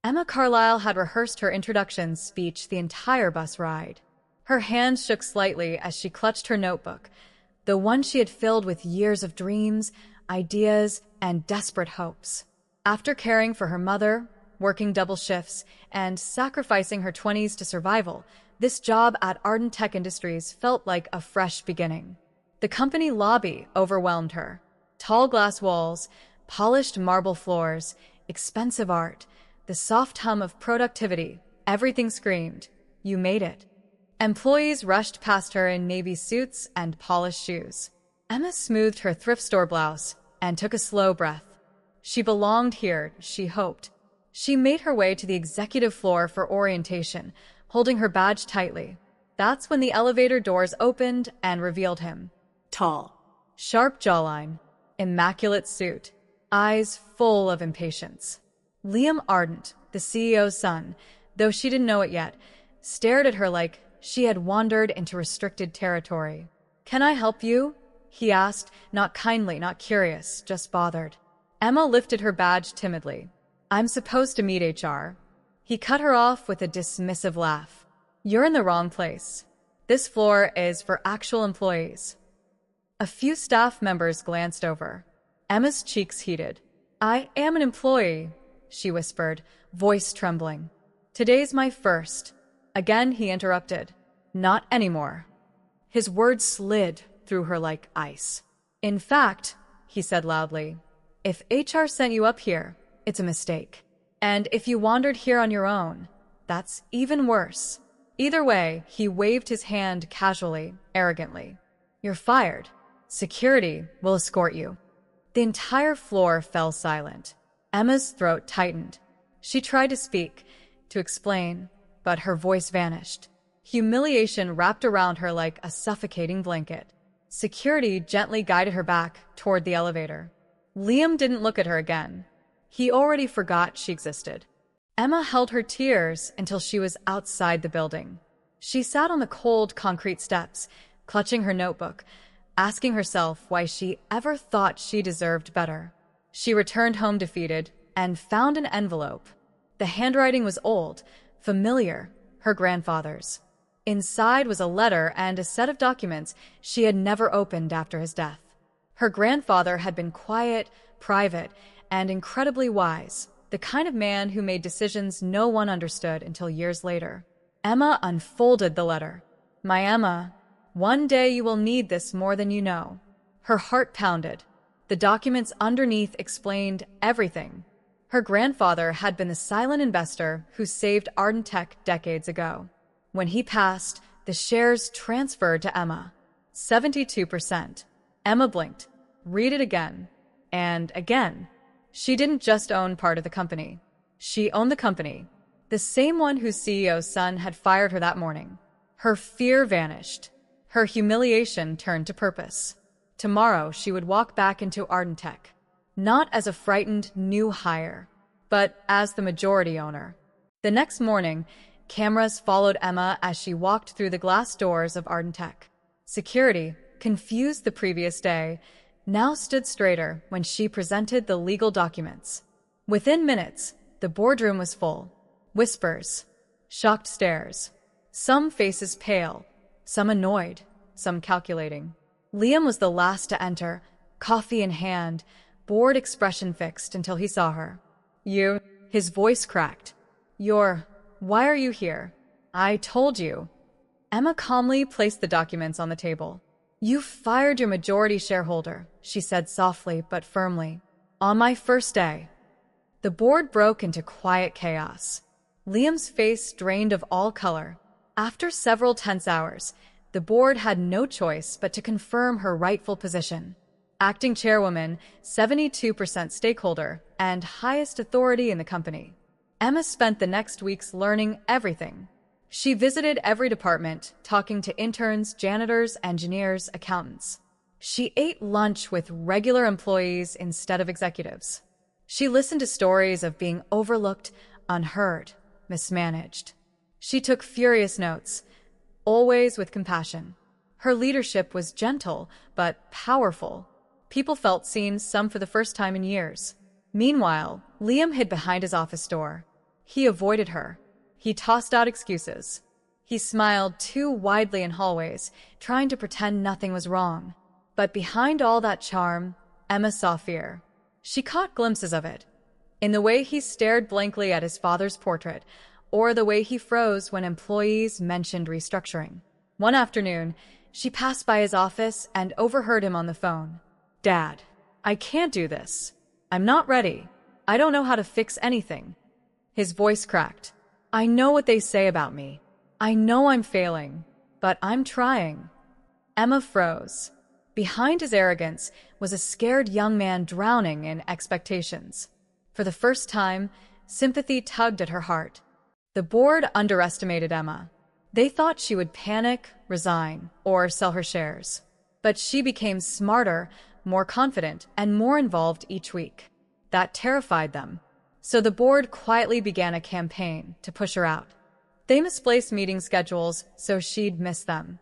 Emma Carlisle had rehearsed her introduction speech the entire bus ride. Her hand shook slightly as she clutched her notebook, the one she had filled with years of dreams, ideas, and desperate hopes. After caring for her mother, working double shifts, and sacrificing her 20s to survival, this job at ArdentTech Industries felt like a fresh beginning. The company lobby overwhelmed her. Tall glass walls, polished marble floors, expensive art, the soft hum of productivity, everything screamed, "You made it." Employees rushed past her in navy suits and polished shoes. Emma smoothed her thrift store blouse and took a slow breath. She belonged here, she hoped. She made her way to the executive floor for orientation, holding her badge tightly. That's when the elevator doors opened and revealed him. Tall. Sharp jawline, immaculate suit, eyes full of impatience. Liam Ardent, the CEO's son, though she didn't know it yet, stared at her like she had wandered into restricted territory. "Can I help you?" he asked, not kindly, not curious, just bothered. Emma lifted her badge timidly. "I'm supposed to meet HR." He cut her off with a dismissive laugh. "You're in the wrong place. This floor is for actual employees." A few staff members glanced over. Emma's cheeks heated. "I am an employee," she whispered, voice trembling. "Today's my first." Again he interrupted. "Not anymore." His words slid through her like ice. "In fact," he said loudly, "if HR sent you up here, it's a mistake. And if you wandered here on your own, that's even worse." Either way, he waved his hand casually, arrogantly. "You're fired. Security will escort you." The entire floor fell silent. Emma's throat tightened. She tried to speak, to explain, but her voice vanished. Humiliation wrapped around her like a suffocating blanket. Security gently guided her back toward the elevator. Liam didn't look at her again. He already forgot she existed. Emma held her tears until she was outside the building. She sat on the cold concrete steps, clutching her notebook, asking herself why she ever thought she deserved better. She returned home defeated and found an envelope. The handwriting was old, familiar, her grandfather's. Inside was a letter and a set of documents she had never opened after his death. Her grandfather had been quiet, private, and incredibly wise, the kind of man who made decisions no one understood until years later. Emma unfolded the letter. "My Emma, one day you will need this more than you know." Her heart pounded. The documents underneath explained everything. Her grandfather had been the silent investor who saved ArdentTech decades ago. When he passed, the shares transferred to Emma. 72%. Emma blinked. Read it again. And again. She didn't just own part of the company. She owned the company. The same one whose CEO's son had fired her that morning. Her fear vanished. Her humiliation turned to purpose. Tomorrow, she would walk back into ArdentTech. Not as a frightened new hire, but as the majority owner. The next morning, cameras followed Emma as she walked through the glass doors of ArdentTech. Security, confused the previous day, now stood straighter when she presented the legal documents. Within minutes, the boardroom was full. Whispers, shocked stares, some faces pale, some annoyed, some calculating. Liam was the last to enter, coffee in hand, bored expression fixed until he saw her. "You," his voice cracked. Why are you here?" "I told you." Emma calmly placed the documents on the table. "You fired your majority shareholder," she said softly but firmly. "On my first day." The board broke into quiet chaos. Liam's face drained of all color. After several tense hours, the board had no choice but to confirm her rightful position. Acting chairwoman, 72% stakeholder, and highest authority in the company. Emma spent the next weeks learning everything. She visited every department, talking to interns, janitors, engineers, accountants. She ate lunch with regular employees instead of executives. She listened to stories of being overlooked, unheard, mismanaged. She took furious notes, always with compassion. Her leadership was gentle, but powerful. People felt seen, some for the first time in years. Meanwhile, Liam hid behind his office door. He avoided her. He tossed out excuses. He smiled too widely in hallways, trying to pretend nothing was wrong. But behind all that charm, Emma saw fear. She caught glimpses of it, in the way he stared blankly at his father's portrait, or the way he froze when employees mentioned restructuring. One afternoon, she passed by his office and overheard him on the phone. "Dad, I can't do this. I'm not ready. I don't know how to fix anything." His voice cracked. "I know what they say about me. I know I'm failing, but I'm trying." Emma froze. Behind his arrogance was a scared young man drowning in expectations. For the first time, sympathy tugged at her heart. The board underestimated Emma. They thought she would panic, resign, or sell her shares. But she became smarter, more confident, and more involved each week. That terrified them. So the board quietly began a campaign to push her out. They misplaced meeting schedules so she'd miss them.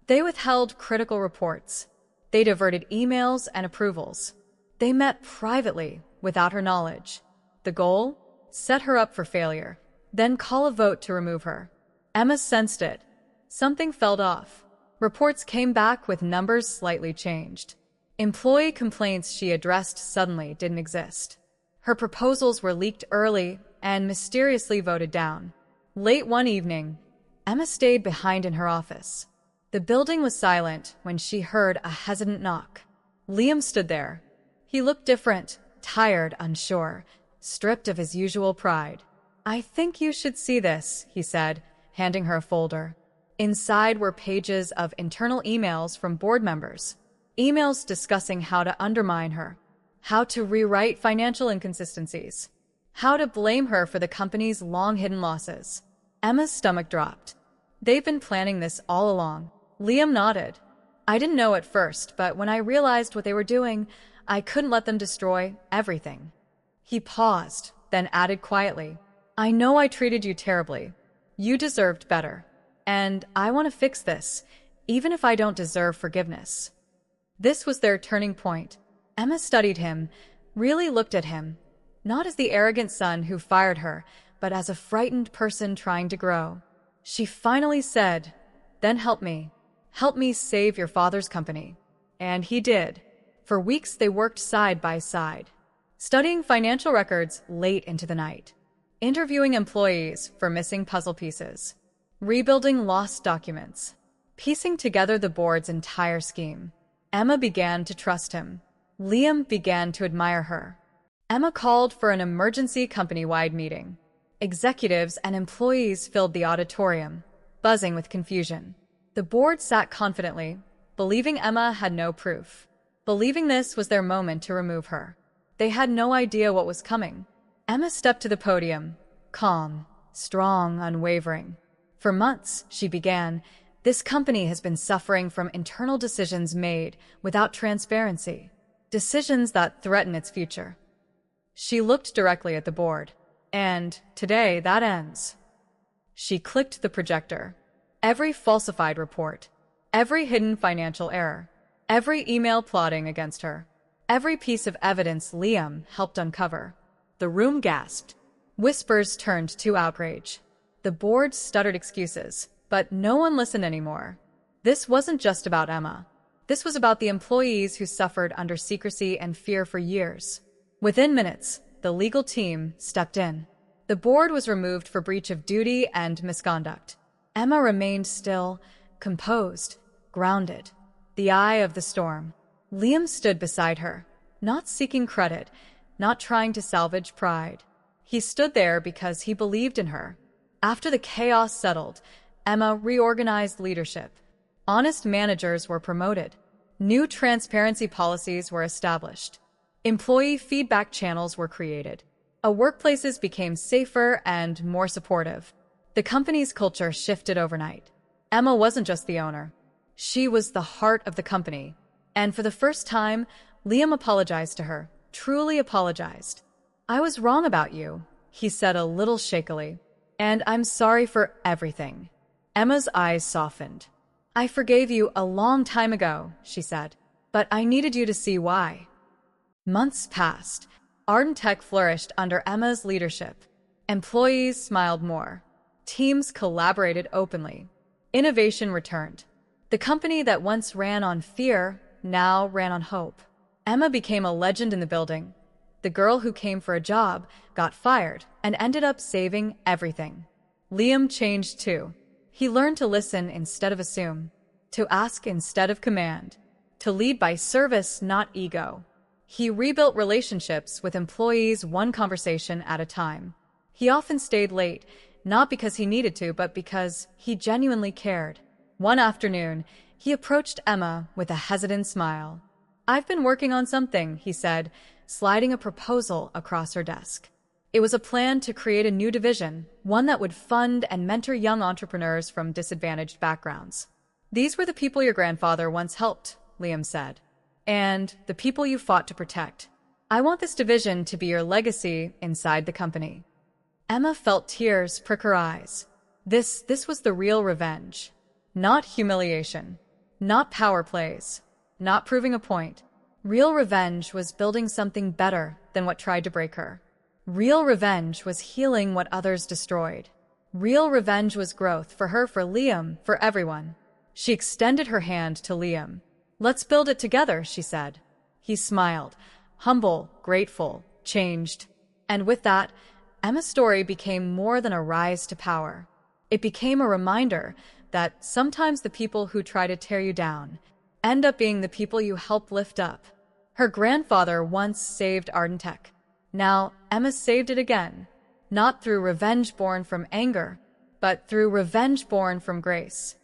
They withheld critical reports. They diverted emails and approvals. They met privately without her knowledge. The goal? Set her up for failure, then call a vote to remove her. Emma sensed it. Something felt off. Reports came back with numbers slightly changed. Employee complaints she addressed suddenly didn't exist. Her proposals were leaked early and mysteriously voted down. Late one evening, Emma stayed behind in her office. The building was silent when she heard a hesitant knock. Liam stood there. He looked different, tired, unsure, stripped of his usual pride. "I think you should see this," he said, handing her a folder. Inside were pages of internal emails from board members. Emails discussing how to undermine her, how to rewrite financial inconsistencies, how to blame her for the company's long-hidden losses. Emma's stomach dropped. "They've been planning this all along." Liam nodded. "I didn't know at first, but when I realized what they were doing, I couldn't let them destroy everything." He paused, then added quietly, "I know I treated you terribly. You deserved better. And I want to fix this, even if I don't deserve forgiveness." This was their turning point. Emma studied him, really looked at him, not as the arrogant son who fired her, but as a frightened person trying to grow. She finally said, "Then help me. Help me save your father's company." And he did. For weeks they worked side by side, studying financial records late into the night, interviewing employees for missing puzzle pieces, rebuilding lost documents, piecing together the board's entire scheme. Emma began to trust him. Liam began to admire her. Emma called for an emergency company-wide meeting. Executives and employees filled the auditorium, buzzing with confusion. The board sat confidently, believing Emma had no proof, believing this was their moment to remove her. They had no idea what was coming. Emma stepped to the podium, calm, strong, unwavering. "For months," she began, "this company has been suffering from internal decisions made without transparency, decisions that threaten its future." She looked directly at the board. "And today, that ends." She clicked the projector. Every falsified report, every hidden financial error, every email plotting against her, every piece of evidence Liam helped uncover. The room gasped. Whispers turned to outrage. The board stuttered excuses, but no one listened anymore. This wasn't just about Emma. This was about the employees who suffered under secrecy and fear for years. Within minutes, the legal team stepped in. The board was removed for breach of duty and misconduct. Emma remained still, composed, grounded, the eye of the storm. Liam stood beside her, not seeking credit, not trying to salvage pride. He stood there because he believed in her. After the chaos settled, Emma reorganized leadership. Honest managers were promoted. New transparency policies were established. Employee feedback channels were created. Workplaces became safer and more supportive. The company's culture shifted overnight. Emma wasn't just the owner. She was the heart of the company. And for the first time, Liam apologized to her, truly apologized. "I was wrong about you," he said a little shakily. "And I'm sorry for everything." Emma's eyes softened. "I forgave you a long time ago," she said, "but I needed you to see why." Months passed. ArdentTech flourished under Emma's leadership. Employees smiled more. Teams collaborated openly. Innovation returned. The company that once ran on fear now ran on hope. Emma became a legend in the building. The girl who came for a job got fired and ended up saving everything. Liam changed too. He learned to listen instead of assume, to ask instead of command, to lead by service, not ego. He rebuilt relationships with employees one conversation at a time. He often stayed late, not because he needed to, but because he genuinely cared. One afternoon, he approached Emma with a hesitant smile. "I've been working on something," he said, sliding a proposal across her desk. It was a plan to create a new division, one that would fund and mentor young entrepreneurs from disadvantaged backgrounds. "These were the people your grandfather once helped," Liam said, "and the people you fought to protect. I want this division to be your legacy inside the company." Emma felt tears prick her eyes. This was the real revenge. Not humiliation. Not power plays. Not proving a point. Real revenge was building something better than what tried to break her. Real revenge was healing what others destroyed. Real revenge was growth for her, for Liam, for everyone. She extended her hand to Liam. "Let's build it together," she said. He smiled, humble, grateful, changed. And with that, Emma's story became more than a rise to power. It became a reminder that sometimes the people who try to tear you down end up being the people you help lift up. Her grandfather once saved ArdentTech. Now, Emma saved it again, not through revenge born from anger, but through revenge born from grace.